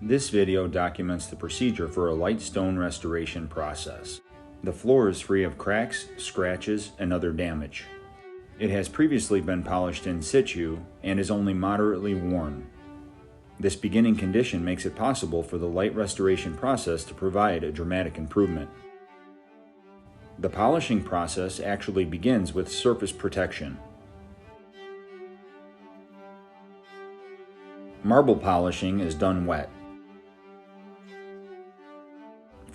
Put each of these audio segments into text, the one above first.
This video documents the procedure for a light stone restoration process. The floor is free of cracks, scratches, and other damage. It has previously been polished in situ and is only moderately worn. This beginning condition makes it possible for the light restoration process to provide a dramatic improvement. The polishing process actually begins with surface protection. Marble polishing is done wet.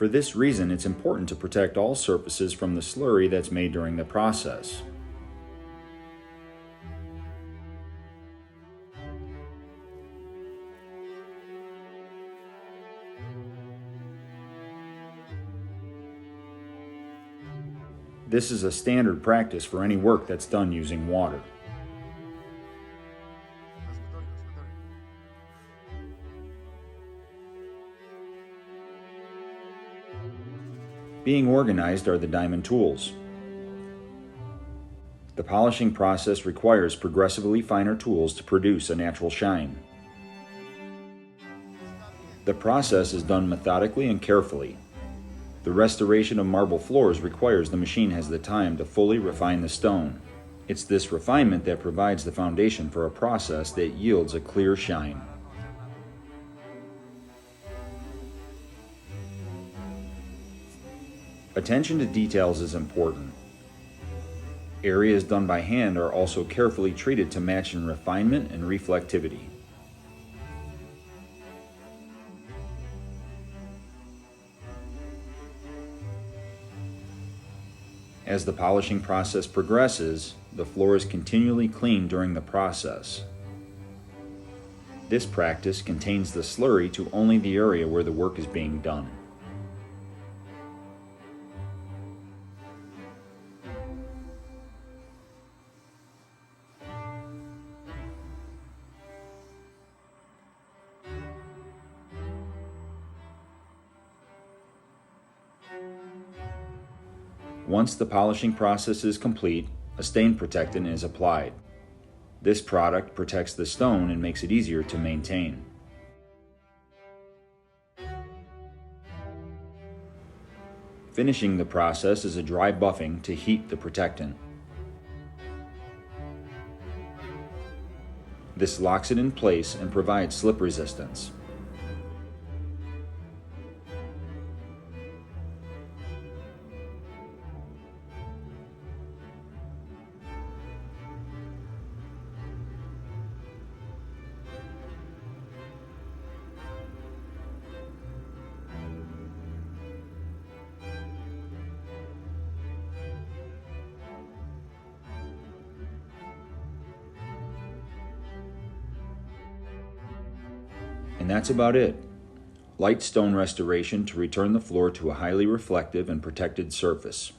For this reason, it's important to protect all surfaces from the slurry that's made during the process. This is a standard practice for any work that's done using water. Being organized are the diamond tools. The polishing process requires progressively finer tools to produce a natural shine. The process is done methodically and carefully. The restoration of marble floors requires the machine has the time to fully refine the stone. It's this refinement that provides the foundation for a process that yields a clear shine. Attention to details is important. Areas done by hand are also carefully treated to match in refinement and reflectivity. As the polishing process progresses, the floor is continually cleaned during the process. This practice contains the slurry to only the area where the work is being done. Once the polishing process is complete, a stain protectant is applied. This product protects the stone and makes it easier to maintain. Finishing the process is a dry buffing to heat the protectant. This locks it in place and provides slip resistance. And that's about it. Light stone restoration to return the floor to a highly reflective and protected surface.